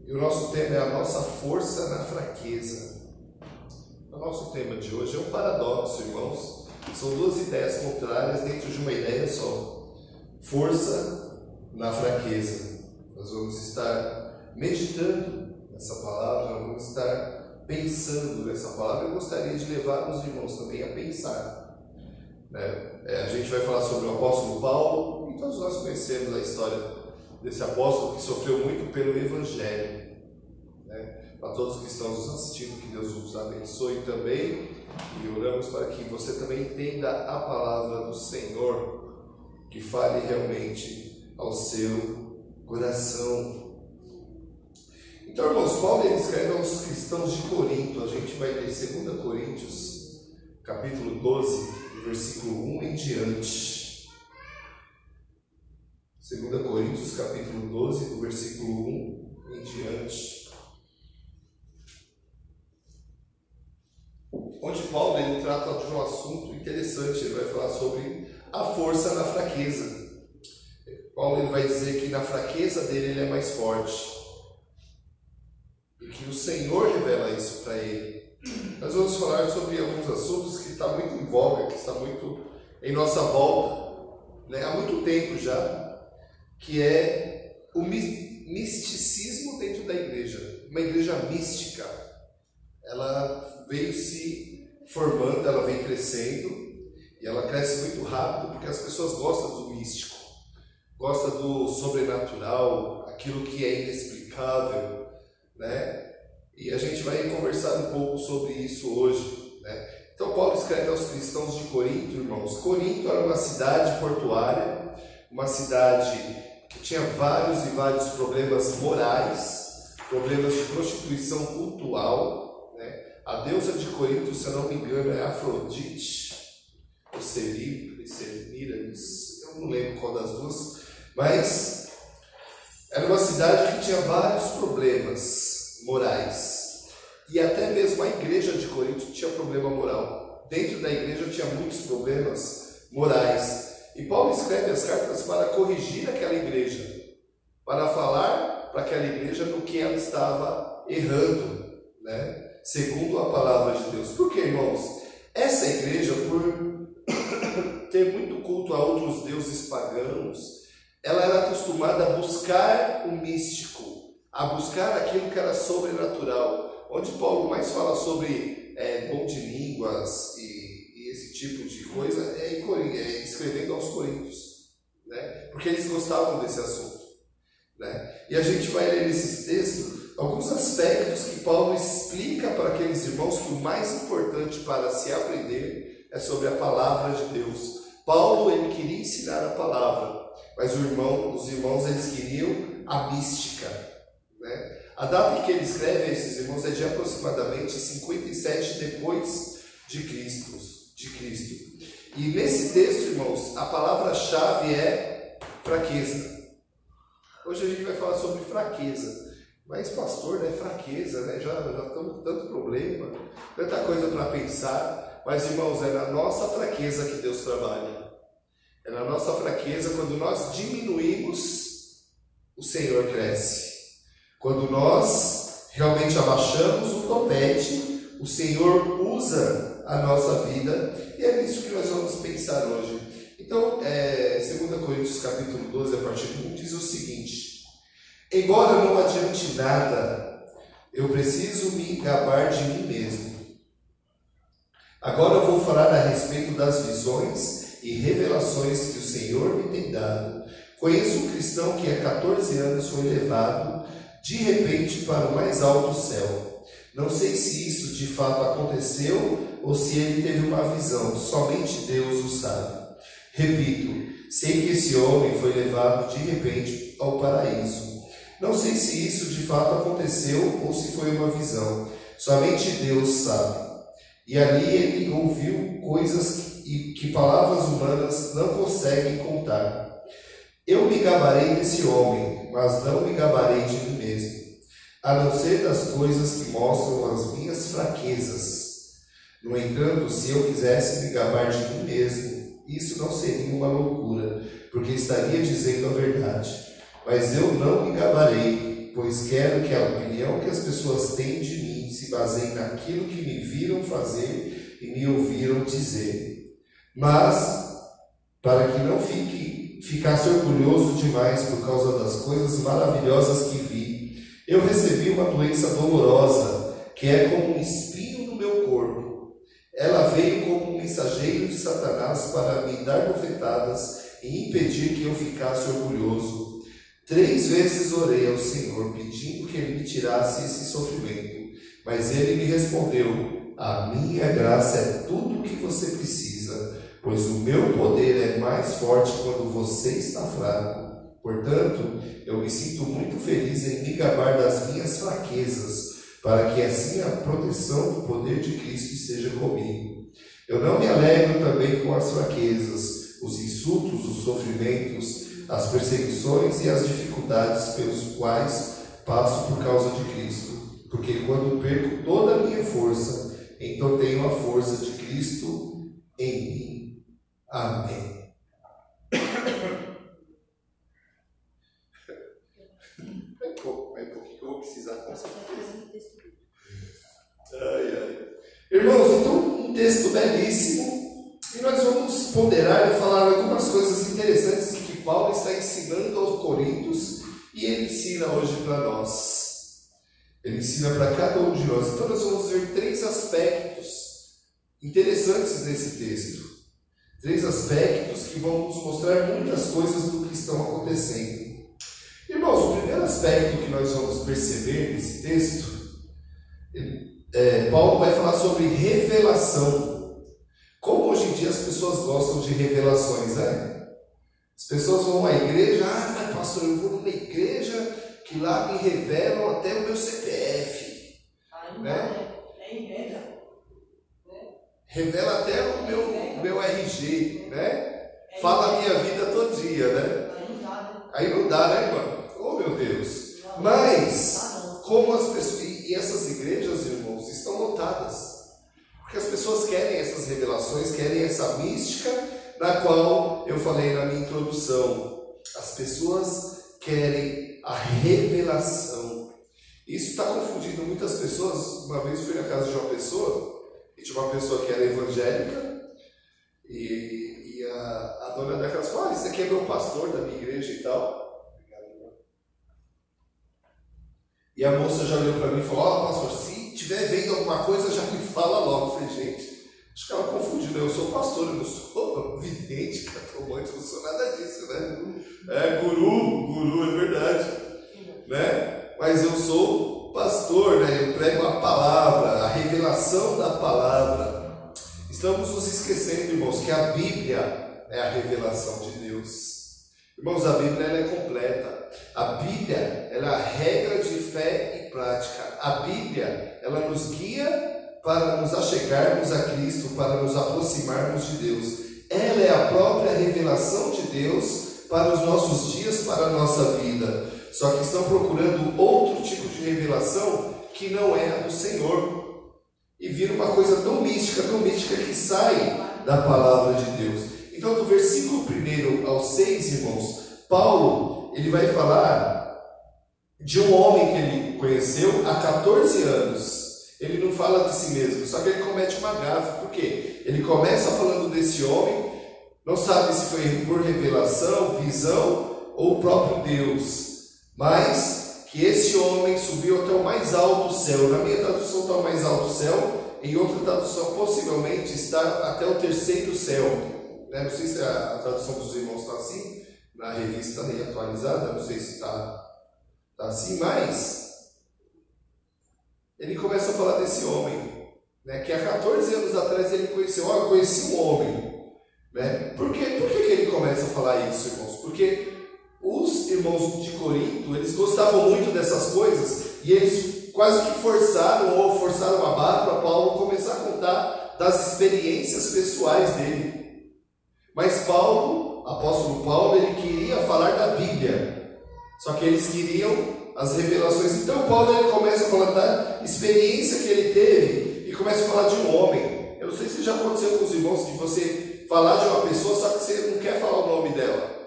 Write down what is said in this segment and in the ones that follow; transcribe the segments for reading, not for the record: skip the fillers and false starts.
E o nosso tema é a nossa força na fraqueza. O nosso tema de hoje é um paradoxo, irmãos. São duas ideias contrárias dentro de uma ideia só. Força na fraqueza. Nós vamos estar meditando nessa palavra, nós vamos estar pensando nessa palavra. Eu gostaria de levar os irmãos também a pensar. A gente vai falar sobre o apóstolo Paulo, e todos nós conhecemos a história desse apóstolo que sofreu muito pelo Evangelho. Para todos que estão nos assistindo, que Deus os abençoe também, e oramos para que você também entenda a palavra do Senhor, que fale realmente ao seu coração. Então, irmãos, Paulo ele escreve aos cristãos de Corinto. A gente vai ler 2 Coríntios, capítulo 12, versículo 1 em diante. 2 Coríntios, capítulo 12, do versículo 1 em diante. Onde Paulo ele trata de um assunto interessante. Ele vai falar sobre a força na fraqueza. Paulo ele vai dizer que na fraqueza dele ele é mais forte. E que o Senhor revela isso para ele. Nós vamos falar sobre alguns assuntos que está muito em voga, que está muito em nossa volta, há muito tempo já, que é o misticismo dentro da igreja. Uma igreja mística. Ela veio se formando, ela vem crescendo, e ela cresce muito rápido porque as pessoas gostam do místico, gostam do sobrenatural, aquilo que é inexplicável, E a gente vai conversar um pouco sobre isso hoje, Então Paulo escreve aos cristãos de Corinto, irmãos. Corinto era uma cidade portuária, uma cidade que tinha vários e vários problemas morais, problemas de prostituição cultural. A deusa de Corinto, se eu não me engano, é Afrodite, ou Semíramis, eu não lembro qual das duas, mas era uma cidade que tinha vários problemas morais, e até mesmo a igreja de Corinto tinha problema moral. Dentro da igreja tinha muitos problemas morais, e Paulo escreve as cartas para corrigir aquela igreja, para falar para aquela igreja no que ela estava errando, segundo a palavra de Deus. Por quê, irmãos? Essa igreja, por ter muito culto a outros deuses pagãos, ela era acostumada a buscar o místico, a buscar aquilo que era sobrenatural. Onde Paulo mais fala sobre dom de línguas e esse tipo de coisa é escrevendo aos Coríntios, porque eles gostavam desse assunto. E a gente vai ler nesses textos alguns aspectos que Paulo explica para aqueles irmãos que o mais importante para se aprender é sobre a palavra de Deus. Paulo ele queria ensinar a palavra, mas os irmãos eles queriam a mística. A data em que ele escreve a esses irmãos é de aproximadamente 57 depois de Cristo. E nesse texto, irmãos, a palavra-chave é fraqueza. Hoje a gente vai falar sobre fraqueza. Mas pastor, fraqueza, já estamos com tanto problema, tanta coisa para pensar. Mas irmãos, é na nossa fraqueza que Deus trabalha. É na nossa fraqueza, quando nós diminuímos, o Senhor cresce. Quando nós realmente abaixamos o topete, o Senhor usa a nossa vida. E é nisso que nós vamos pensar hoje. Então, 2 Coríntios capítulo 12, a partir de 1, diz o seguinte: embora não adiante nada, eu preciso me gabar de mim mesmo. Agora eu vou falar a respeito das visões e revelações que o Senhor me tem dado. Conheço um cristão que há 14 anos foi levado de repente para o mais alto céu. Não sei se isso de fato aconteceu ou se ele teve uma visão, somente Deus o sabe. Repito, sei que esse homem foi levado de repente ao paraíso. Não sei se isso de fato aconteceu ou se foi uma visão. Somente Deus sabe. E ali ele ouviu coisas que palavras humanas não conseguem contar. Eu me gabarei desse homem, mas não me gabarei de mim mesmo, a não ser das coisas que mostram as minhas fraquezas. No entanto, se eu quisesse me gabar de mim mesmo, isso não seria uma loucura, porque estaria dizendo a verdade. Mas eu não me gabarei, pois pois quero que a opinião que as pessoas têm de mim se baseie naquilo que me viram fazer e me ouviram dizer. Mas, para que não ficasse orgulhoso demais por causa das coisas maravilhosas que vi, eu recebi uma doença dolorosa, que é como um espinho no meu corpo. Ela veio como um mensageiro de Satanás para me dar bofetadas e impedir que eu ficasse orgulhoso. 3 vezes orei ao Senhor, pedindo que Ele me tirasse esse sofrimento. Mas Ele me respondeu: a minha graça é tudo o que você precisa, pois o meu poder é mais forte quando você está fraco. Portanto, eu me sinto muito feliz em me gabar das minhas fraquezas, para que assim a proteção do poder de Cristo seja comigo. Eu não me alegro também com as fraquezas, os insultos, os sofrimentos, as perseguições e as dificuldades pelos quais passo por causa de Cristo, porque quando perco toda a minha força, então tenho a força de Cristo em mim. Amém. É pouquinho que eu vou precisar com certeza. Irmãos, então um texto belíssimo, e nós vamos ponderar e falar algumas coisas interessantes que Paulo está ensinando aos coríntios e ele ensina hoje para nós. Ele ensina para cada um de nós. Então nós vamos ver 3 aspectos interessantes nesse texto. 3 aspectos que vão nos mostrar muitas coisas do que estão acontecendo. Irmãos, o primeiro aspecto que nós vamos perceber nesse texto, Paulo vai falar sobre revelação. Como hoje em dia as pessoas gostam de revelações, né? As pessoas vão à igreja, mas pastor, eu vou numa igreja que lá me revelam até o meu CPF. Né? Revela até o meu RG, né? Fala a minha vida todinha, né? Aí não dá, né, irmão? Oh, meu Deus! Mas, como as pessoas... E essas igrejas, irmãos, estão lotadas. Porque as pessoas querem essas revelações, querem essa mística, na qual eu falei na minha introdução. As pessoas querem a revelação. Isso está confundindo muitas pessoas. Uma vez eu fui na casa de uma pessoa, e tinha uma pessoa que era evangélica, e a dona da casa falou: esse aqui é meu pastor da minha igreja e tal. E a moça já olhou para mim e falou: pastor, se estiver vendo alguma coisa, já me fala logo. Eu falei: gente, acho que ela confundiu, né? Eu sou pastor, eu não sou vidente, cartomante, não sou nada disso, né? Guru, é verdade, né? Mas eu sou pastor, né? Eu prego a palavra, a revelação da palavra. Estamos nos esquecendo, irmãos, que a Bíblia é a revelação de Deus. Irmãos, a Bíblia ela é completa. A Bíblia ela é a regra de fé e prática. A Bíblia ela nos guia para nos achegarmos a Cristo, para nos aproximarmos de Deus. Ela é a própria revelação de Deus para os nossos dias, para a nossa vida. Só que estão procurando outro tipo de revelação que não é a do Senhor. E vira uma coisa tão mística que sai da palavra de Deus. Então, do versículo 1 ao 6, irmãos, Paulo ele vai falar de um homem que ele conheceu há 14 anos. Ele não fala de si mesmo, só que ele comete uma gafe. Por quê? Ele começa falando desse homem, não sabe se foi por revelação, visão ou o próprio Deus, mas que esse homem subiu até o mais alto céu. Na minha tradução está o mais alto céu, em outra tradução possivelmente está até o 3º céu. Não sei se a tradução dos irmãos está assim, na revista nem atualizada, não sei se está assim, mas ele começa a falar desse homem, né, que há 14 anos atrás ele conheceu. Eu conheci um homem, né? Por que ele começa a falar isso, irmãos? Porque os irmãos de Corinto, eles gostavam muito dessas coisas, e eles quase que forçaram a barra para Paulo começar a contar das experiências pessoais dele. Mas Paulo, apóstolo Paulo, ele queria falar da Bíblia, só que eles queriam as revelações. Então Paulo ele começa a falar da experiência que ele teve e começa a falar de um homem. Eu não sei se já aconteceu com os irmãos de você falar de uma pessoa, só que você não quer falar o nome dela.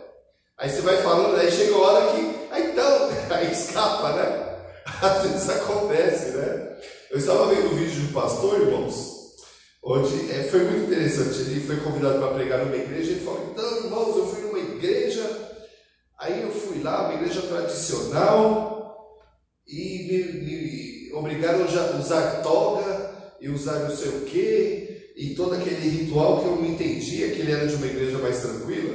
Aí você vai falando, aí chega a hora que, aí escapa, né? Às vezes acontece, né? Eu estava vendo um vídeo de um pastor, irmãos, onde foi muito interessante. Ele foi convidado para pregar numa igreja. Ele falou: então, irmãos, eu fui numa igreja, aí eu fui lá, uma igreja tradicional, e me obrigaram a usar toga e usar não sei o que, e todo aquele ritual que eu não entendia, que ele era de uma igreja mais tranquila.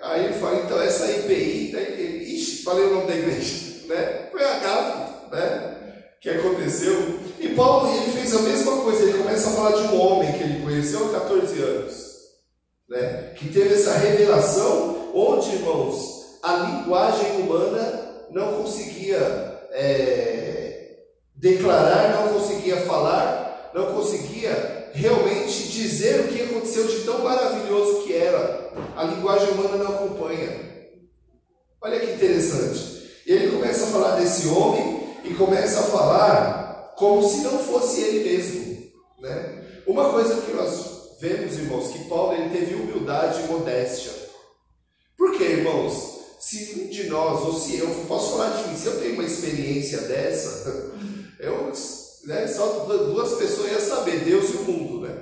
Aí ele fala: então essa IPI, ixi, falei o nome da igreja, né? Foi a gafe, né? Que aconteceu. E Paulo, ele fez a mesma coisa. Ele começa a falar de um homem que ele conheceu há 14 anos, né? Que teve essa revelação, onde, irmãos, a linguagem humana não conseguia declarar, não conseguia falar, não conseguia realmente dizer o que aconteceu de tão maravilhoso que era. A linguagem humana não acompanha. Olha que interessante. E ele começa a falar desse homem e começa a falar como se não fosse ele mesmo, né? Uma coisa que nós vemos, irmãos, que Paulo, ele teve humildade e modéstia. Por quê, irmãos? Se um de nós, ou se eu posso falar de mim, se eu tenho uma experiência dessa, só duas pessoas iam saber, Deus e o mundo, né?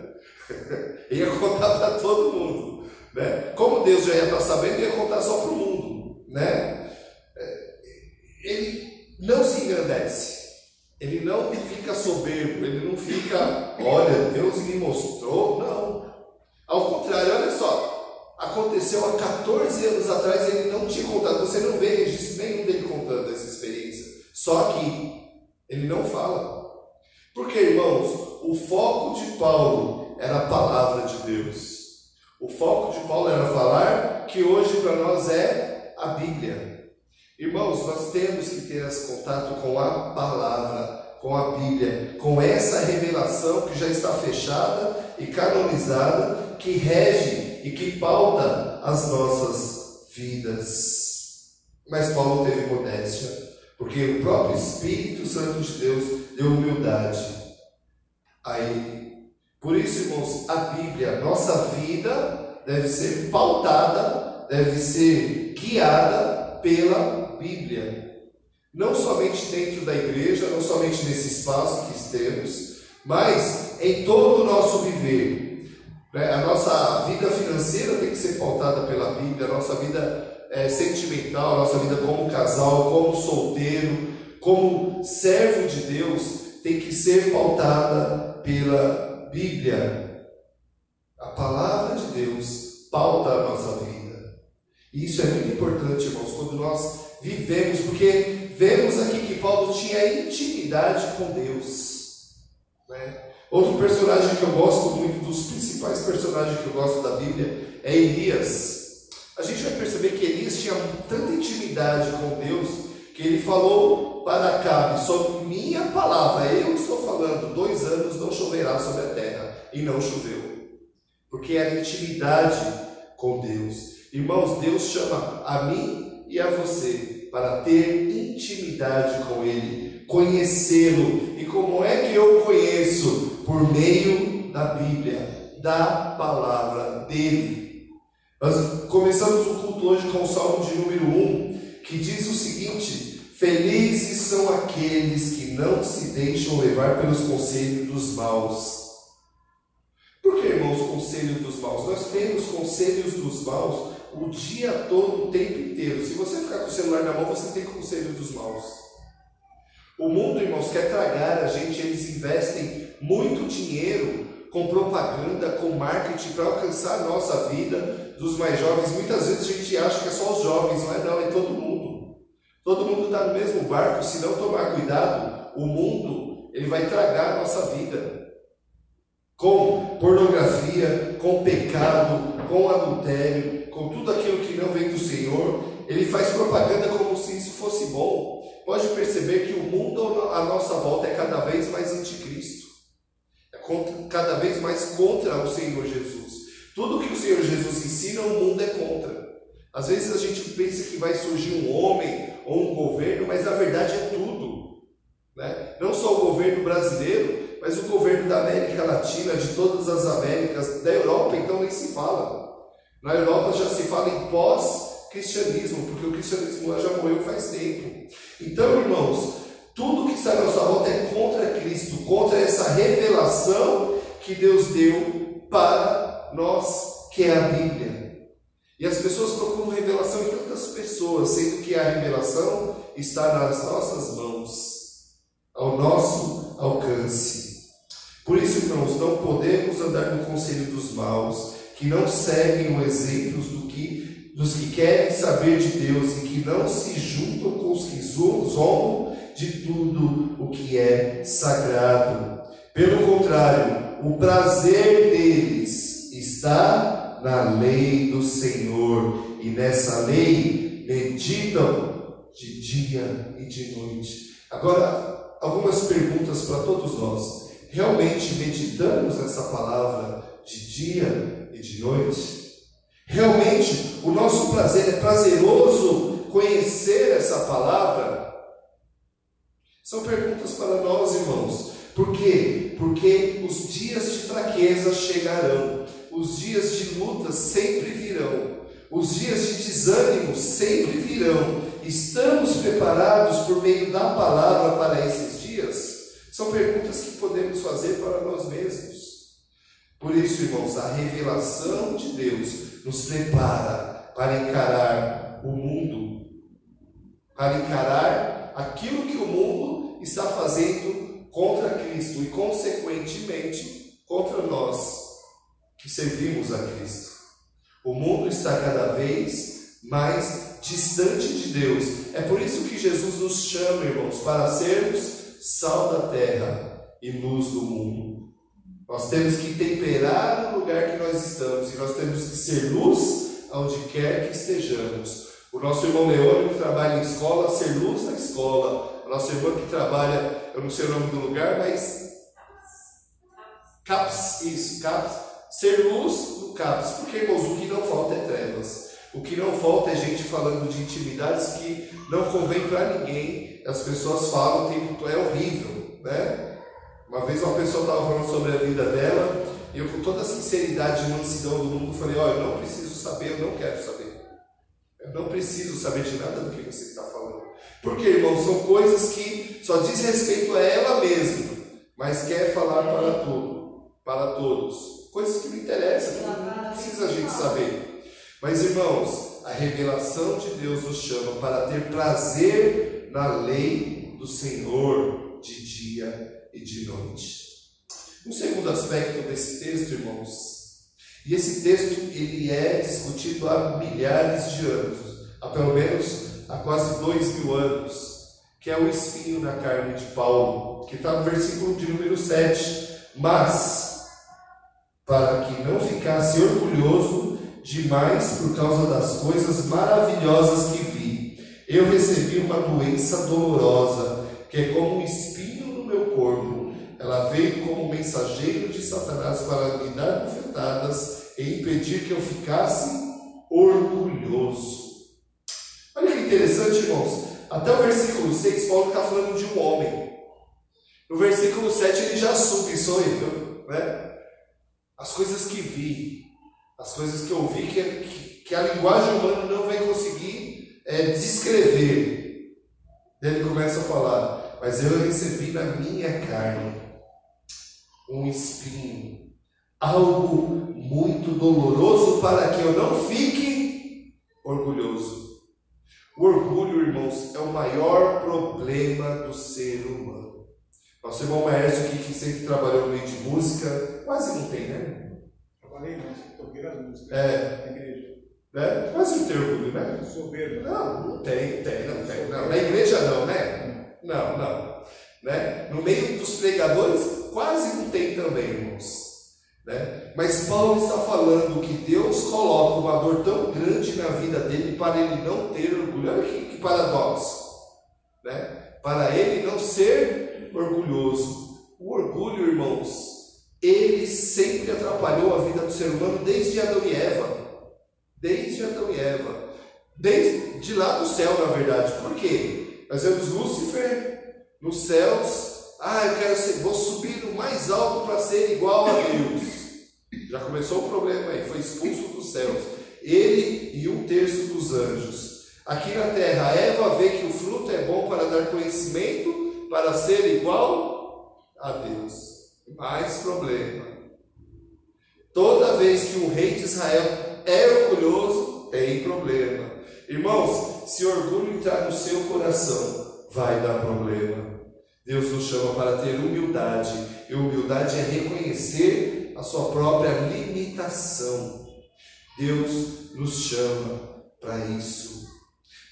Ia contar para todo mundo, né? Como Deus já ia estar sabendo, ia contar só para o mundo, né? Ele não se engrandece, ele não fica soberbo, ele não fica, olha, Deus me mostrou, não. Ao contrário, olha só, aconteceu há 14 anos atrás, ele não tinha contado, você não vê registro nenhum dele contando essa experiência, só que ele não fala. Porque, irmãos, o foco de Paulo era a palavra de Deus. O foco de Paulo era falar, que hoje para nós é a Bíblia. Irmãos, nós temos que ter esse contato com a palavra, com a Bíblia, com essa revelação que já está fechada e canonizada, que rege e que pauta as nossas vidas. Mas Paulo teve modéstia, porque o próprio Espírito Santo de Deus deu humildade a ele. Por isso, irmãos, a Bíblia, nossa vida deve ser pautada, deve ser guiada pela Bíblia. Não somente dentro da igreja, não somente nesse espaço que estamos, mas em todo o nosso viver. A nossa vida financeira tem que ser pautada pela Bíblia, a nossa vida sentimental, a nossa vida como casal, como solteiro, como servo de Deus, tem que ser pautada pela Bíblia. A palavra de Deus pauta a nossa vida. E isso é muito importante, irmãos, quando nós vivemos, porque vemos aqui que Paulo tinha intimidade com Deus, né? Outro personagem que eu gosto muito, dos principais personagens que eu gosto da Bíblia, é Elias. A gente vai perceber que Elias tinha tanta intimidade com Deus, que ele falou para Acabe: sobre minha palavra, eu estou falando, 2 anos não choverá sobre a terra. E não choveu, porque era intimidade com Deus. Irmãos, Deus chama a mim e a você para ter intimidade com Ele, conhecê-lo. E como é que eu conheço? Por meio da Bíblia, da palavra dele. Nós começamos o culto hoje com o Salmo de número 1, que diz o seguinte: felizes são aqueles que não se deixam levar pelos conselhos dos maus. Por que, irmãos, conselhos dos maus? Nós temos conselhos dos maus o dia todo, o tempo inteiro. Se você ficar com o celular na mão, você tem conselho dos maus. O mundo, irmãos, quer tragar a gente. Eles investem muito dinheiro com propaganda, com marketing, para alcançar a nossa vida dos mais jovens. Muitas vezes a gente acha que é só os jovens, mas não, é todo mundo. Todo mundo está no mesmo barco. Se não tomar cuidado, o mundo, ele vai tragar a nossa vida. Com pornografia, com pecado, com adultério, com tudo aquilo que não vem do Senhor. Ele faz propaganda como se isso fosse bom. Pode perceber que o mundo à nossa volta é cada vez mais anticristo, é cada vez mais contra o Senhor Jesus. Tudo que o Senhor Jesus ensina, o mundo é contra. Às vezes a gente pensa que vai surgir um homem ou um governo, mas na verdade é tudo, né? Não só o governo brasileiro, mas o governo da América Latina, de todas as Américas, da Europa, então nem se fala. Na Europa já se fala em pós-cristianismo, porque o cristianismo lá já morreu faz tempo. Então, irmãos, Tudo que está à nossa volta é contra Cristo, contra essa revelação que Deus deu para nós, que é a Bíblia. E as pessoas procuram revelação em tantas pessoas, sendo que a revelação está nas nossas mãos, ao nosso alcance. Por isso, irmãos, não podemos andar no conselho dos maus, que não seguem o exemplo dos que querem saber de Deus e que não se juntam com os que zombam de tudo o que é sagrado. Pelo contrário, o prazer deles está na lei do Senhor, e nessa lei meditam de dia e de noite. Agora, algumas perguntas para todos nós. Realmente meditamos nessa palavra de dia e de noite? Realmente o nosso prazer é prazeroso conhecer essa palavra? São perguntas para nós, irmãos. Por quê? Porque os dias de fraqueza chegarão, os dias de luta sempre virão, os dias de desânimo sempre virão. Estamos preparados por meio da palavra para esses dias? São perguntas que podemos fazer para nós mesmos. Por isso, irmãos, a revelação de Deus nos prepara para encarar o mundo, para encarar aquilo que o mundo está fazendo contra Cristo e, consequentemente, contra nós que servimos a Cristo. O mundo está cada vez mais distante de Deus. É por isso que Jesus nos chama, irmãos, para sermos sal da terra e luz do mundo. Nós temos que temperar o lugar que nós estamos, e nós temos que ser luz aonde quer que estejamos. O nosso irmão Leônio, que trabalha em escola, ser luz na escola. A nossa irmã que trabalha, eu não sei o nome do lugar, mas CAPS, isso, CAPS, ser luz no CAPS, porque, irmãos, o que não falta é trevas. O que não falta é gente falando de intimidades que não convém para ninguém. As pessoas falam o tempo todo, é horrível, né? Uma vez uma pessoa estava falando sobre a vida dela, e eu, com toda a sinceridade e mansidão do mundo, falei: olha, eu não preciso saber, eu não quero saber. Eu não preciso saber de nada do que você está falando. Porque, irmãos, são coisas que só diz respeito a ela mesma, mas quer falar para tudo, para todos. Coisas que não interessam, que não precisa a gente saber. Mas, irmãos, a revelação de Deus nos chama para ter prazer na lei do Senhor de dia e de noite. Um segundo aspecto desse texto, irmãos, e esse texto ele é discutido há milhares de anos, há pelo menos há quase 2000 anos, que é o espinho na carne de Paulo, que está no versículo de número 7. Mas, para que não ficasse orgulhoso demais por causa das coisas maravilhosas que vi, eu recebi uma doença dolorosa, que é como um espinho no meu corpo. Ela veio como mensageiro de Satanás para me dar bofetadas e impedir que eu ficasse orgulhoso. Olha que interessante, irmãos. Até o versículo 6, Paulo está falando de um homem. No versículo 7 ele já assume, sou eu, né? As coisas que vi, as coisas que eu vi, que a linguagem humana não vai conseguir descrever. Ele começa a falar: mas eu recebi na minha carne um espinho, algo muito doloroso, para que eu não fique orgulhoso. O orgulho, irmãos, é o maior problema do ser humano. Nosso irmão Maércio aqui, que sempre trabalhou no meio de música, quase não tem, né? Trabalhei não, toquei as músicas na igreja. Né? Quase não tem orgulho, né? Soberbo. Não tem. Não, na igreja não, né? Não. Né? No meio dos pregadores, quase não tem também, irmãos. Né? Mas Paulo está falando que Deus coloca uma dor tão grande na vida dele para ele não ter orgulho. Olha que paradoxo, né? Para ele não ser orgulhoso. O orgulho, irmãos, ele sempre atrapalhou a vida do ser humano desde Adão e Eva. Desde lá do céu, na verdade. Por quê? Nós vemos Lúcifer nos céus. Vou subir no mais alto para ser igual a Deus. Já começou o problema aí, foi expulso dos céus. Ele e 1/3 dos anjos. Aqui na terra, Eva vê que o fruto é bom para dar conhecimento para ser igual a Deus. Mais problema. Toda vez que o rei de Israel é orgulhoso, tem problema. Irmãos, se orgulho entrar no seu coração, vai dar problema. Deus nos chama para ter humildade, e humildade é reconhecer a sua própria limitação. Deus nos chama para isso.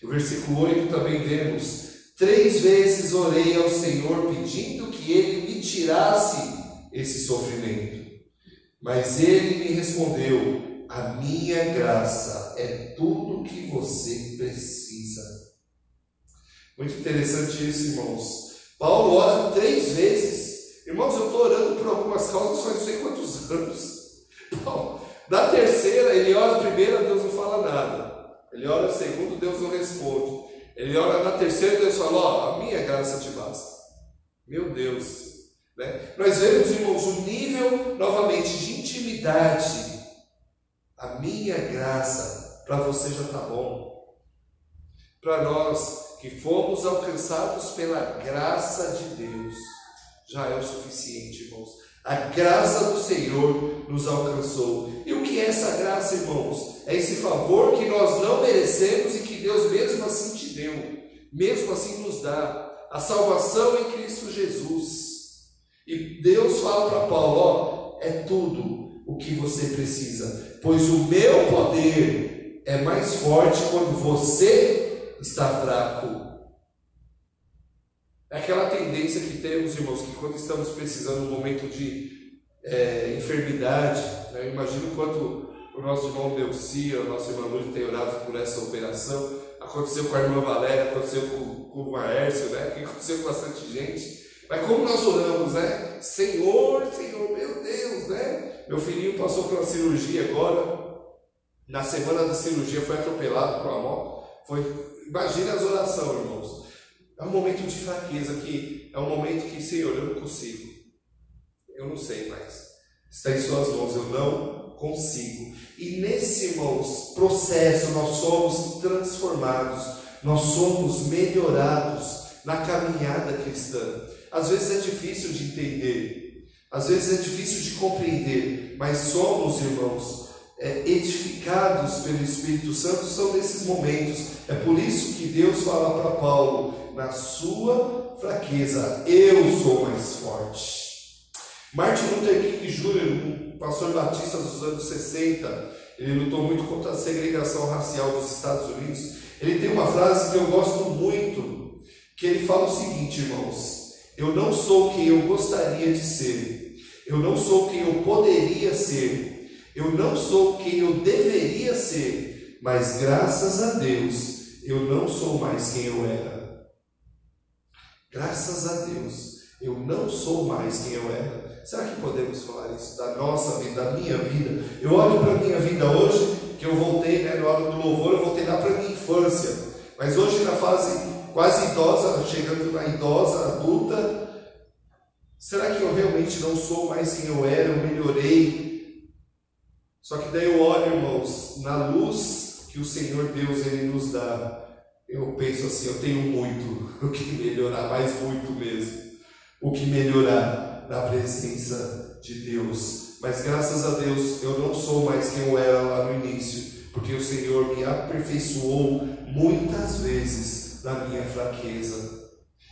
No versículo 8 também vemos: 3 vezes orei ao Senhor pedindo que Ele me tirasse esse sofrimento. Mas Ele me respondeu: a minha graça é tudo o que você precisa. Muito interessante isso, irmãos. Paulo ora 3 vezes. Irmãos, eu estou orando por algumas causas faz não sei quantos anos. Paulo, na terceira, ele ora a primeira, Deus não fala nada. Ele ora a segunda, Deus não responde. Ele ora na terceira, Deus fala: ó, a minha graça te basta. Meu Deus. Né? Nós vemos, irmãos, o nível, novamente, de intimidade. A minha graça, para você já está bom. Para nós que fomos alcançados pela graça de Deus, já é o suficiente, irmãos. A graça do Senhor nos alcançou. E o que é essa graça, irmãos? É esse favor que nós não merecemos e que Deus mesmo assim te deu, mesmo assim nos dá. A salvação em Cristo Jesus. E Deus fala para Paulo: ó, é tudo o que você precisa, pois o meu poder é mais forte quando você está fraco. É aquela tendência que temos, irmãos, que quando estamos precisando de um momento de enfermidade, né? Eu imagino quanto o nosso irmão Delcia, o nosso irmão Lúcio tem orado por essa operação. Aconteceu com a irmã Valéria, aconteceu com o Maércio, né? Que aconteceu com bastante gente. Mas como nós oramos, né? Senhor, Senhor, meu Deus, né? Meu filhinho passou por uma cirurgia agora. Na semana da cirurgia foi atropelado por uma moto. Imagina as orações, irmãos. É um momento de fraqueza, que é um momento que, Senhor, eu não consigo. Eu não sei mais. Está em suas mãos, eu não consigo. E nesse, irmãos, processo nós somos transformados, nós somos melhorados na caminhada cristã. Às vezes é difícil de entender, às vezes é difícil de compreender, mas somos, irmãos, edificados pelo Espírito Santo. São nesses momentos. É por isso que Deus fala para Paulo: na sua fraqueza eu sou mais forte. Martin Luther King Jr., um pastor batista dos anos 60, ele lutou muito contra a segregação racial dos Estados Unidos. Ele tem uma frase que eu gosto muito, que ele fala o seguinte, irmãos: eu não sou quem eu gostaria de ser, eu não sou quem eu poderia ser, eu não sou quem eu deveria ser, mas graças a Deus eu não sou mais quem eu era. Graças a Deus eu não sou mais quem eu era. Será que podemos falar isso da nossa vida, da minha vida? Eu olho para a minha vida hoje, que eu voltei, né, na hora do louvor, eu voltei lá para a minha infância. Mas hoje, na fase quase idosa, chegando na idosa, adulta, será que eu realmente não sou mais quem eu era? Eu melhorei? Só que daí eu olho, irmãos, na luz que o Senhor Deus Ele nos dá, eu penso assim: eu tenho muito o que melhorar, mas muito mesmo, o que melhorar na presença de Deus. Mas graças a Deus eu não sou mais quem eu era lá no início, porque o Senhor me aperfeiçoou muitas vezes na minha fraqueza.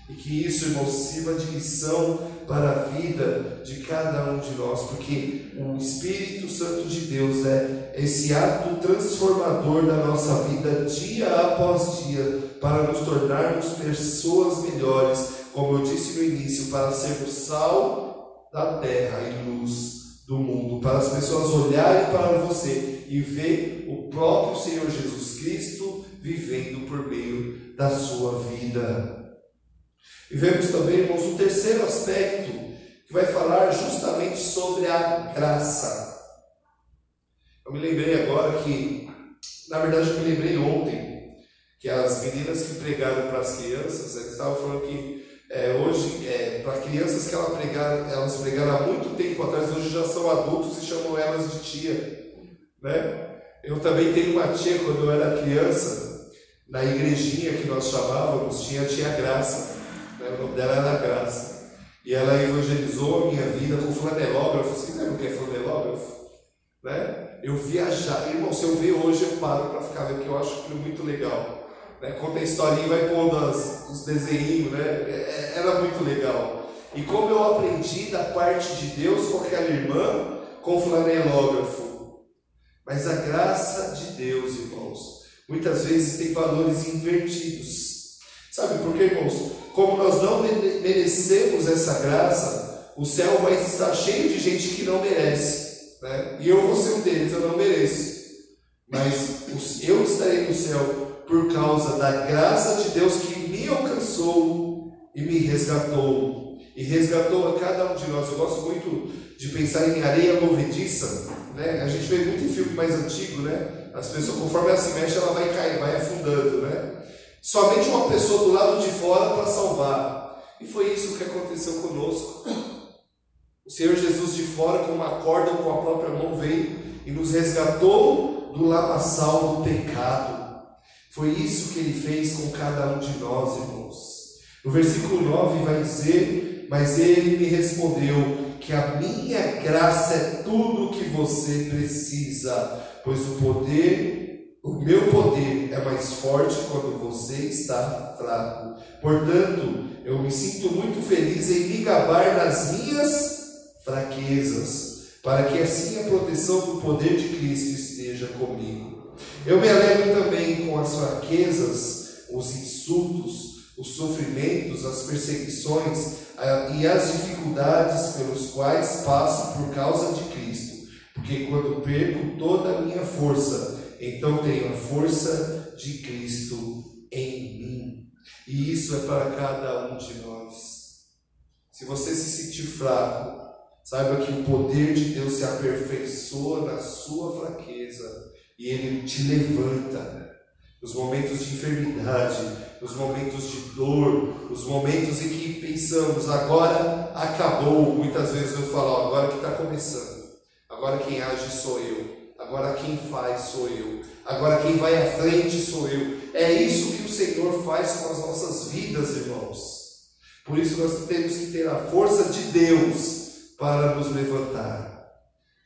E que isso, irmãos, sirva de lição para a vida de cada um de nós, porque o Espírito Santo de Deus é esse ato transformador da nossa vida dia após dia, para nos tornarmos pessoas melhores, como eu disse no início, para sermos sal da terra e luz do mundo, para as pessoas olharem para você e ver o próprio Senhor Jesus Cristo vivendo por meio da sua vida. E vemos também, irmãos, o terceiro aspecto, que vai falar justamente sobre a graça. Eu me lembrei agora que, na verdade eu me lembrei ontem, que as meninas que pregaram para as crianças, eles estavam falando que hoje, para crianças que elas pregaram há muito tempo atrás, hoje já são adultos e chamam elas de tia, né? Eu também tenho uma tia, quando eu era criança, na igrejinha que nós chamávamos, tinha a tia Graça. O nome dela era E ela evangelizou a minha vida com flanelógrafo. Vocês sabem o que é flanelógrafo? Né? Eu viajar, irmão, se eu ver hoje eu paro para ficar vendo, que eu acho aquilo muito legal. Né? Conta a historinha e vai pondo os desenhinhos, né? Era muito legal. E como eu aprendi da parte de Deus com aquela irmã, com flanelógrafo. Mas a graça de Deus, irmãos, muitas vezes tem valores invertidos. Sabe por quê, irmãos? Como nós não merecemos essa graça, o céu vai estar cheio de gente que não merece, né? E eu vou ser um deles, eu não mereço. Mas eu estarei no céu por causa da graça de Deus que me alcançou e me resgatou. E resgatou a cada um de nós. Eu gosto muito de pensar em areia movediça, né? A gente vê muito em filme mais antigo, né? As pessoas, conforme ela se mexe, ela vai caindo, vai afundando, né? Somente uma pessoa do lado de fora para salvar. E foi isso que aconteceu conosco. O Senhor Jesus de fora, com uma corda ou com a própria mão, veio e nos resgatou do lamaçal do pecado. Foi isso que Ele fez com cada um de nós, irmãos. No versículo 9 vai dizer: mas Ele me respondeu que a minha graça é tudo o que você precisa, pois o meu poder é mais forte quando você está fraco. Portanto, eu me sinto muito feliz em me gabar nas minhas fraquezas, para que assim a proteção do poder de Cristo esteja comigo. Eu me alegro também com as fraquezas, os insultos, os sofrimentos, as perseguições e as dificuldades pelos quais passo por causa de Cristo, porque quando perco toda a minha força, então tenho a força de Cristo em mim. E isso é para cada um de nós. Se você se sentir fraco, saiba que o poder de Deus se aperfeiçoa na sua fraqueza e Ele te levanta nos momentos de enfermidade, nos momentos de dor, nos momentos em que pensamos, agora acabou. Muitas vezes eu falo, agora que está começando, agora quem age sou eu, agora quem faz sou eu, agora quem vai à frente sou eu. É isso que o Senhor faz com as nossas vidas, irmãos. Por isso nós temos que ter a força de Deus para nos levantar,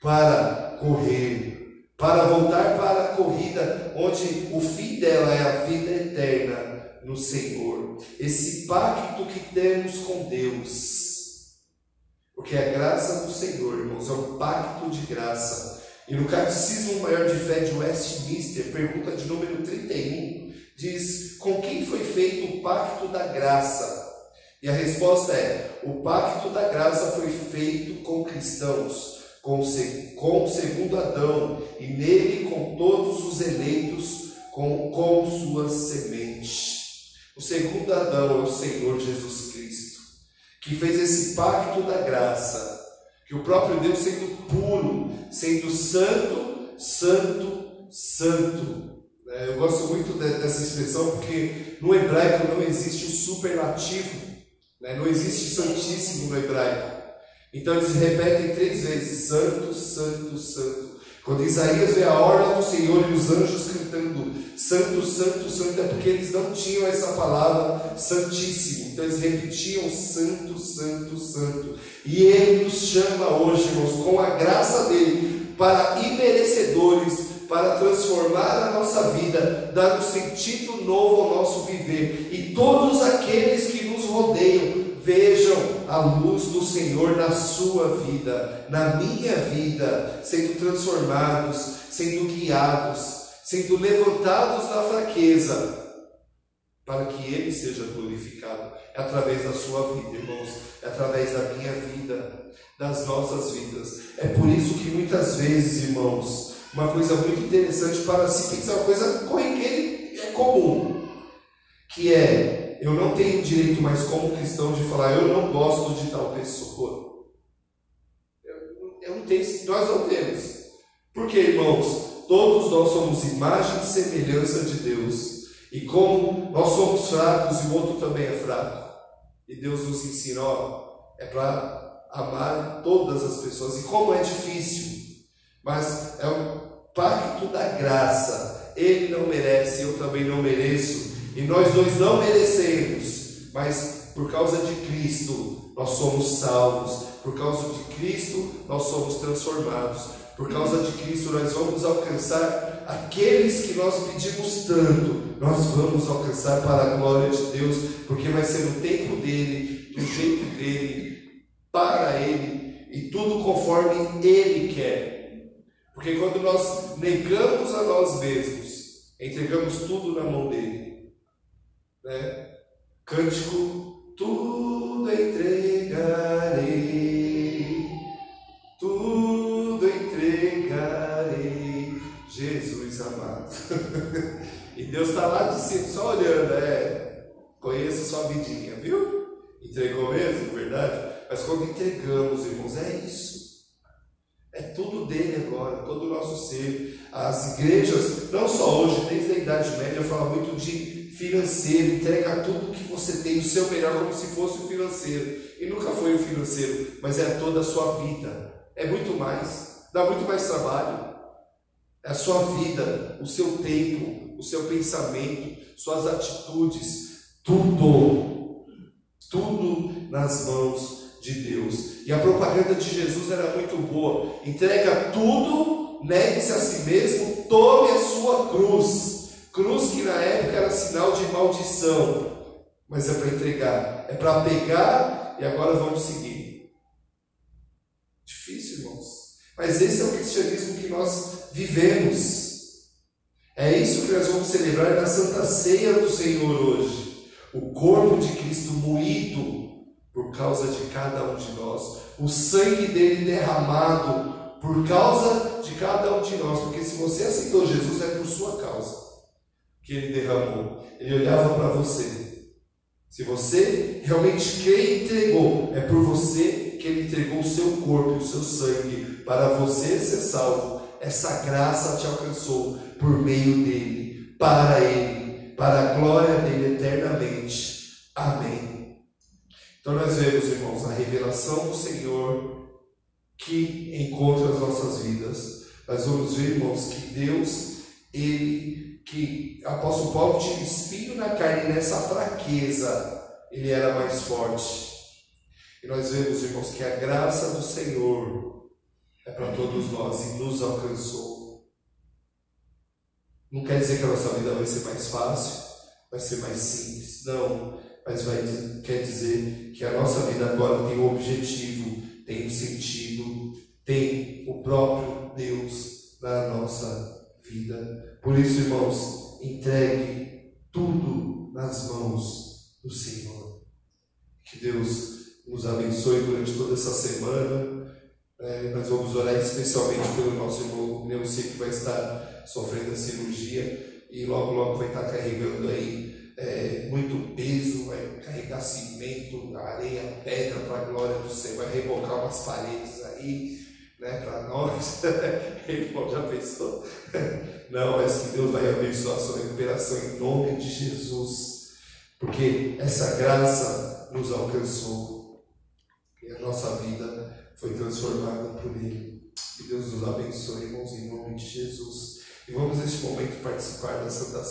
para correr, para voltar para a corrida, onde o fim dela é a vida eterna no Senhor. Esse pacto que temos com Deus, porque a graça do Senhor, irmãos, é um pacto de graça. E no Catecismo Maior de Fé de Westminster, pergunta de número 31, diz: com quem foi feito o pacto da graça? E a resposta é: o pacto da graça foi feito com cristãos, com o segundo Adão, e nele com todos os eleitos, com suas sementes. O segundo Adão é o Senhor Jesus Cristo, que fez esse pacto da graça, que o próprio Deus, sendo puro, sendo santo, santo, santo. Eu gosto muito dessa expressão, porque no hebraico não existe o superlativo, não existe santíssimo no hebraico. Então eles repetem 3 vezes: santo, santo, santo. Quando Isaías vê a orla do Senhor e os anjos cantando santo, santo, santo, é porque eles não tinham essa palavra santíssimo. Então eles repetiam santo, santo, santo. E Ele nos chama hoje, irmãos, com a graça dEle, para imerecedores, para transformar a nossa vida, dar um sentido novo ao nosso viver. E todos aqueles que nos rodeiam vejam a luz do Senhor na sua vida, na minha vida, sendo transformados, sendo guiados, sendo levantados na fraqueza, para que Ele seja glorificado. É através da sua vida, irmãos, é através da minha vida, das nossas vidas. É por isso que muitas vezes, irmãos, uma coisa muito interessante para se pensar, uma coisa corriqueira é comum, que é: eu não tenho direito mais como cristão de falar, eu não gosto de tal pessoa. Eu não tenho, nós não temos. Porque, irmãos, todos nós somos imagem e semelhança de Deus. E como nós somos fracos e o outro também é fraco, e Deus nos ensina, é para amar todas as pessoas. E como é difícil, mas é um pacto da graça. Ele não merece, eu também não mereço. E nós dois não merecemos, mas por causa de Cristo nós somos salvos, por causa de Cristo nós somos transformados, por causa de Cristo nós vamos alcançar aqueles que nós pedimos tanto, nós vamos alcançar para a glória de Deus, porque vai ser no tempo dele, do jeito dele, para ele, e tudo conforme ele quer. Porque quando nós negamos a nós mesmos, entregamos tudo na mão dele, né? Cântico, tudo entregarei, tudo entregarei, Jesus amado. E Deus está lá de cima, só olhando, conheça sua vidinha, viu? Entregou mesmo, verdade? Mas quando entregamos, irmãos, é isso. É tudo dele agora, todo o nosso ser. As igrejas, não só hoje, desde a Idade Média, falam muito de financeiro, entrega tudo que você tem, o seu melhor, como se fosse o financeiro. E nunca foi o financeiro, mas é toda a sua vida. É muito mais, dá muito mais trabalho. É a sua vida, o seu tempo, o seu pensamento, suas atitudes, tudo nas mãos de Deus. E a propaganda de Jesus era muito boa. Entrega tudo, negue-se a si mesmo, tome a sua cruz. Cruz que na época era sinal de maldição, mas é para entregar, é para pegar e agora vamos seguir. Difícil, irmãos, mas esse é o cristianismo que nós vivemos. É isso que nós vamos celebrar na Santa Ceia do Senhor hoje. O corpo de Cristo moído por causa de cada um de nós, o sangue dele derramado por causa de cada um de nós, porque se você aceitou Jesus é por sua causa que ele derramou. Ele olhava para você. Se você realmente crê e entregou, é por você que ele entregou o seu corpo e o seu sangue para você ser salvo. Essa graça te alcançou por meio dele, para ele, para a glória dele eternamente. Amém. Então nós vemos, irmãos, a revelação do Senhor que encontra as nossas vidas. Nós vamos ver, irmãos, que Deus, que o apóstolo Paulo tinha espinho na carne, e nessa fraqueza ele era mais forte. E nós vemos, irmãos, que a graça do Senhor é para todos nós e nos alcançou. Não quer dizer que a nossa vida vai ser mais fácil, vai ser mais simples, não, mas quer dizer que a nossa vida agora tem um objetivo, tem um sentido, tem o próprio Deus na nossa vida. Por isso, irmãos, entregue tudo nas mãos do Senhor. Que Deus nos abençoe durante toda essa semana. Nós vamos orar especialmente pelo nosso irmão Neuci, que vai estar sofrendo a cirurgia e logo logo vai estar carregando aí muito peso, vai carregar cimento, areia, pedra para a glória do Senhor, vai rebocar umas paredes aí, né, para nós. Irmão, já pensou? Não, mas que Deus vai abençoar a sua recuperação em nome de Jesus, porque essa graça nos alcançou e a nossa vida foi transformada por Ele. Que Deus nos abençoe, irmãos, em nome de Jesus. E vamos neste momento participar da Santa Ceia.